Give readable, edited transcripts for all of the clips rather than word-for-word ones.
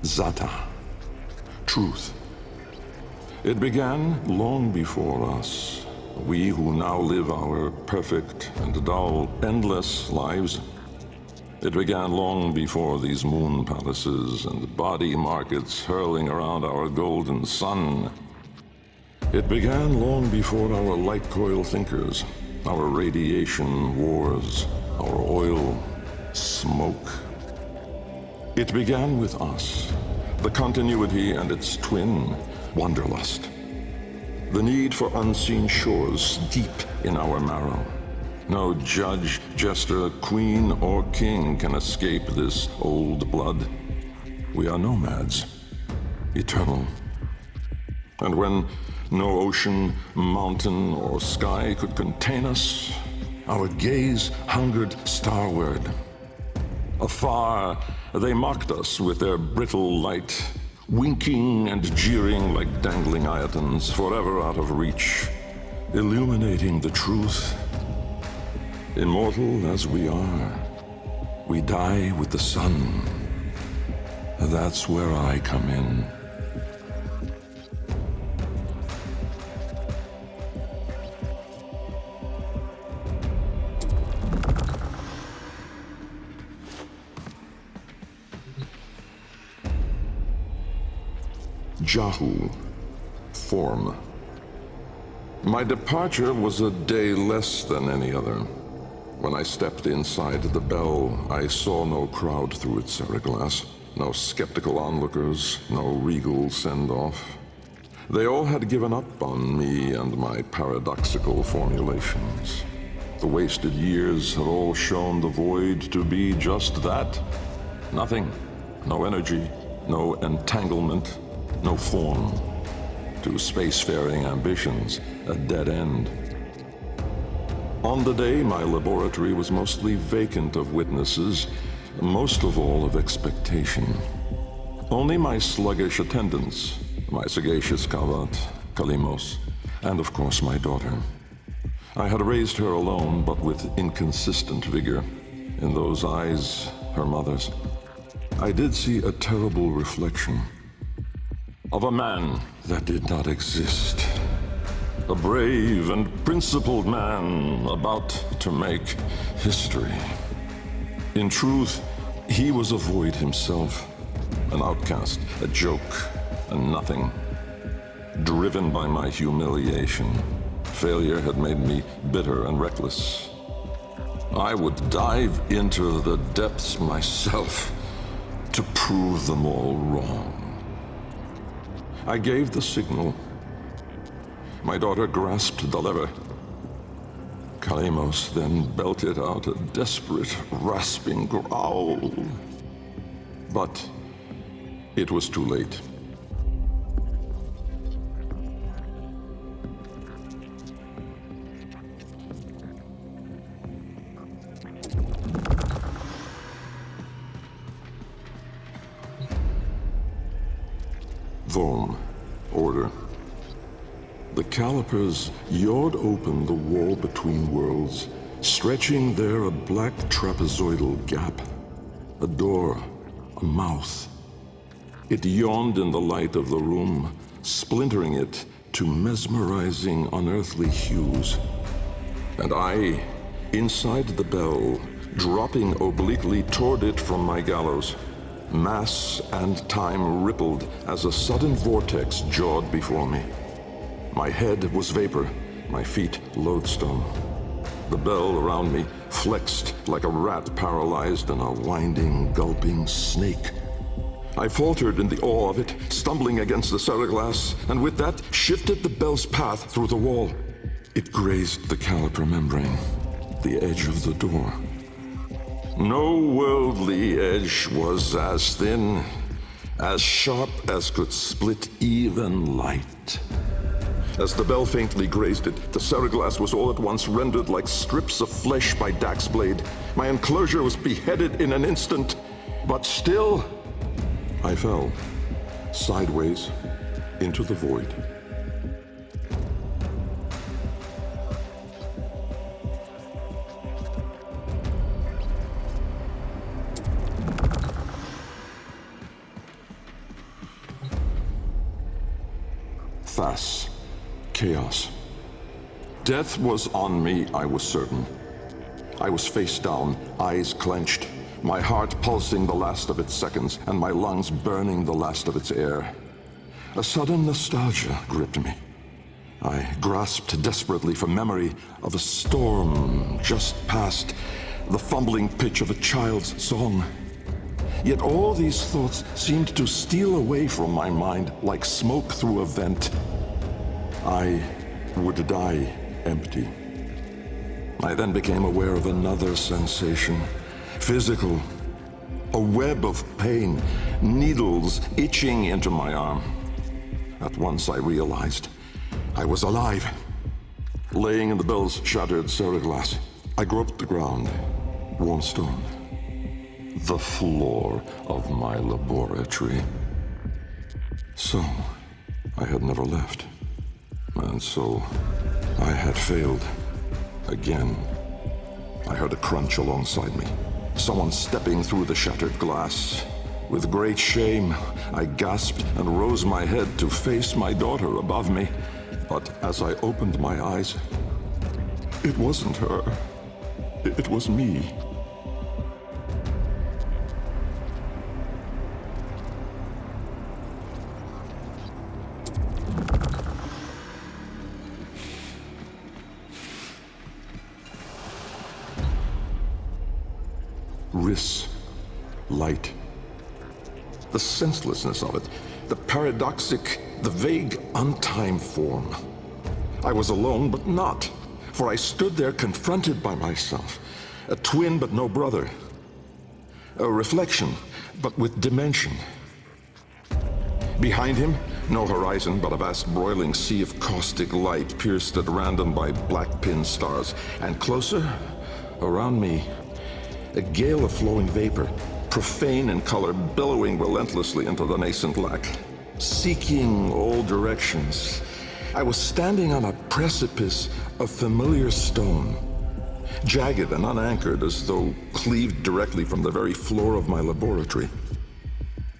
Zata. Truth. It began long before us. We who now live our perfect and dull, endless lives. It began long before these moon palaces and body markets hurling around our golden sun. It began long before our light coil thinkers, our radiation wars, our oil smoke. It began with us, the continuity and its twin, wanderlust. The need for unseen shores deep in our marrow. No judge, jester, queen, or king can escape this old blood. We are nomads, eternal. And when no ocean, mountain, or sky could contain us, our gaze hungered starward. Afar, they mocked us with their brittle light, winking and jeering like dangling iotons, forever out of reach, illuminating the truth. Immortal as we are, we die with the sun. That's where I come in. Jahu, form. My departure was a day less than any other. When I stepped inside the bell, I saw no crowd through its seriglass, no skeptical onlookers, no regal send-off. They all had given up on me and my paradoxical formulations. The wasted years had all shown the void to be just that. Nothing. No energy, no entanglement, no form. To spacefaring ambitions, a dead end. On the day, my laboratory was mostly vacant of witnesses, most of all of expectation. Only my sluggish attendants, my sagacious Kavat, Kalimos, and of course my daughter. I had raised her alone, but with inconsistent vigor. In those eyes, her mother's, I did see a terrible reflection of a man that did not exist. A brave and principled man about to make history. In truth, he was a void himself, an outcast, a joke, a nothing. Driven by my humiliation, failure had made me bitter and reckless. I would dive into the depths myself to prove them all wrong. I gave the signal. My daughter grasped the lever. Kalemos then belted out a desperate, rasping growl. But it was too late. Vom, order. The calipers yawed open the wall between worlds, stretching there a black trapezoidal gap. A door, a mouth. It yawned in the light of the room, splintering it to mesmerizing, unearthly hues. And I, inside the bell, dropping obliquely toward it from my gallows. Mass and time rippled as a sudden vortex jawed before me. My head was vapor, my feet lodestone. The bell around me flexed like a rat paralyzed in a winding, gulping snake. I faltered in the awe of it, stumbling against the seriglass, and with that shifted the bell's path through the wall. It grazed the caliper membrane, the edge of the door. No worldly edge was as thin, as sharp as could split even light. As the bell faintly grazed it, the seriglass was all at once rendered like strips of flesh by Dax's blade. My enclosure was beheaded in an instant, but still, I fell, sideways, into the void. Thas. Chaos. Death was on me, I was certain. I was face down, eyes clenched, my heart pulsing the last of its seconds, and my lungs burning the last of its air. A sudden nostalgia gripped me. I grasped desperately for memory of a storm just past, the fumbling pitch of a child's song. Yet all these thoughts seemed to steal away from my mind like smoke through a vent. I would die empty. I then became aware of another sensation, physical, a web of pain, needles itching into my arm. At once I realized I was alive. Laying in the bell's shattered ceraglass, I groped the ground, warm stone, the floor of my laboratory. So, I had never left. And so, I had failed. Again. I heard a crunch alongside me. Someone stepping through the shattered glass. With great shame, I gasped and rose my head to face my daughter above me. But as I opened my eyes, it wasn't her. It was me. Riss. Light. The senselessness of it, the paradoxic, the vague, untimed form. I was alone, but not, for I stood there confronted by myself, a twin but no brother, a reflection, but with dimension. Behind him, no horizon, but a vast broiling sea of caustic light pierced at random by black pin stars, and closer, around me, a gale of flowing vapor, profane in color, billowing relentlessly into the nascent lack, seeking all directions. I was standing on a precipice of familiar stone, jagged and unanchored as though cleaved directly from the very floor of my laboratory.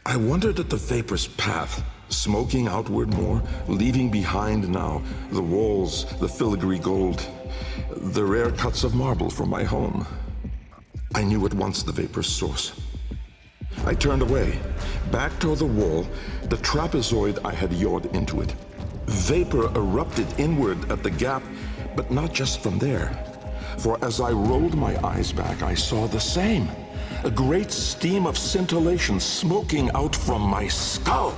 I wondered at the vapor's path, smoking outward more, leaving behind now the walls, the filigree gold, the rare cuts of marble from my home. I knew at once the vapor's source. I turned away, back toward the wall, the trapezoid I had yawed into it. Vapor erupted inward at the gap, but not just from there. For as I rolled my eyes back, I saw the same. A great steam of scintillation smoking out from my skull.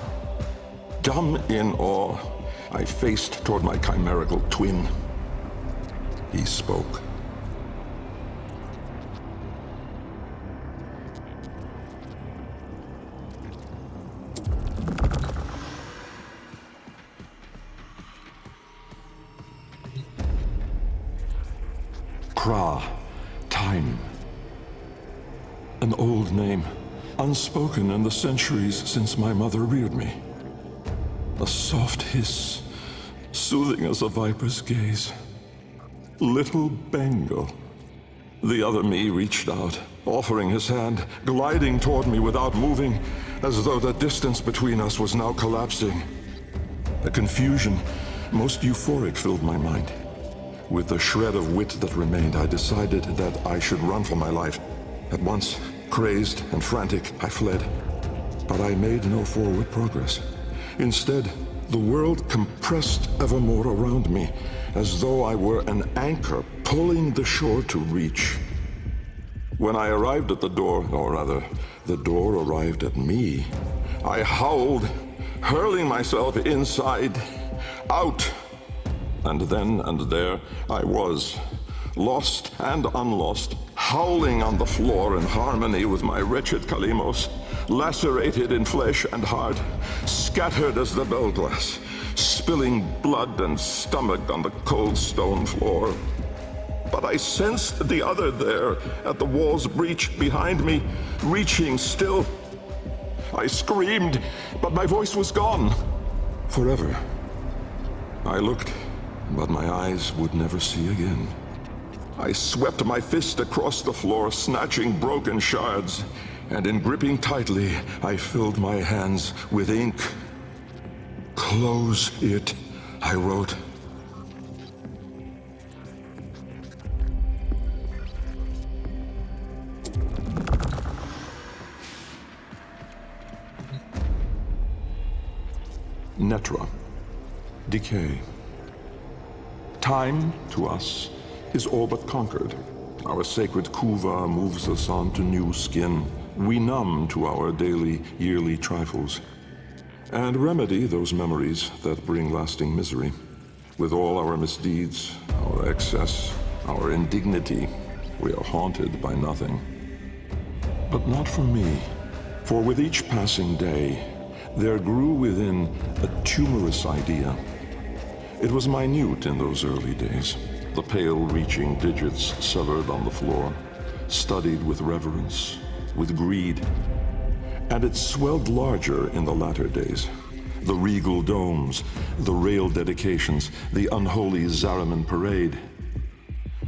Dumb in awe, I faced toward my chimerical twin. He spoke. Kra, time. An old name, unspoken in the centuries since my mother reared me. A soft hiss, soothing as a viper's gaze. Little Bengal. The other me reached out, offering his hand, gliding toward me without moving, as though the distance between us was now collapsing. A confusion, most euphoric, filled my mind. With the shred of wit that remained, I decided that I should run for my life. At once, crazed and frantic, I fled. But I made no forward progress. Instead, the world compressed ever more around me, as though I were an anchor pulling the shore to reach. When I arrived at the door, or rather, the door arrived at me, I howled, hurling myself inside, out. And then and there I was, lost and unlost, howling on the floor in harmony with my wretched Kalimos, lacerated in flesh and heart, scattered as the bell glass, spilling blood and stomach on the cold stone floor. But I sensed the other there, at the wall's breach behind me, reaching still. I screamed, but my voice was gone. Forever. I looked, but my eyes would never see again. I swept my fist across the floor, snatching broken shards, and in gripping tightly, I filled my hands with ink. Close it I wrote... Netra. Decay. Time, to us, is all but conquered. Our sacred kuva moves us on to new skin. We numb to our daily, yearly trifles, and remedy those memories that bring lasting misery. With all our misdeeds, our excess, our indignity, we are haunted by nothing. But not for me, for with each passing day, there grew within a tumorous idea. It was minute in those early days, the pale reaching digits severed on the floor, studied with reverence, with greed. And it swelled larger in the latter days. The regal domes, the rail dedications, the unholy Zariman parade.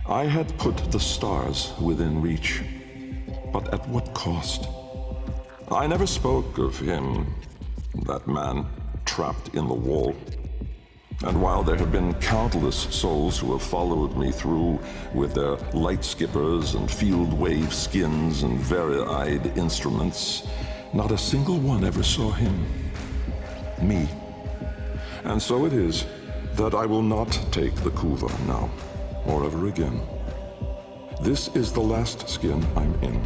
I had put the stars within reach, but at what cost? I never spoke of him, that man trapped in the wall. And while there have been countless souls who have followed me through with their light skippers and field wave skins and vari-eyed instruments, not a single one ever saw him. Me. And so it is that I will not take the kuva now, or ever again. This is the last skin I'm in.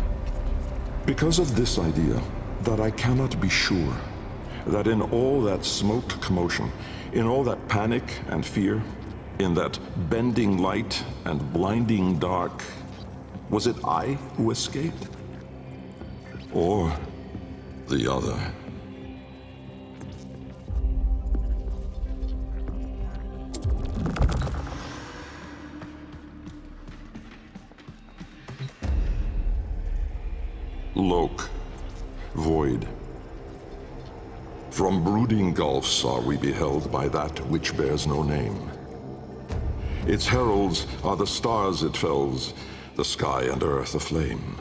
Because of this idea, that I cannot be sure that in all that smoked commotion, in all that panic and fear, in that bending light and blinding dark, was it I who escaped? Or the other? Loke, void. From brooding gulfs are we beheld by that which bears no name. Its heralds are the stars it fells, the sky and earth aflame.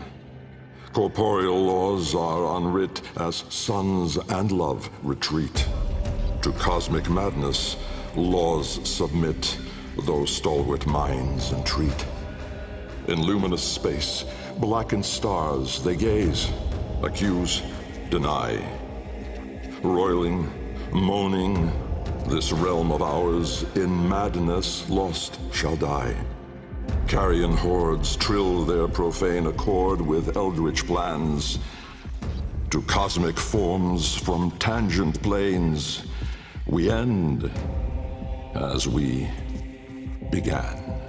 Corporeal laws are unwrit as suns and love retreat. To cosmic madness, laws submit, though stalwart minds entreat. In luminous space, blackened stars they gaze, accuse, deny. Roiling, moaning, this realm of ours in madness lost shall die. Carrion hordes trill their profane accord with eldritch plans. To cosmic forms from tangent planes, we end as we began.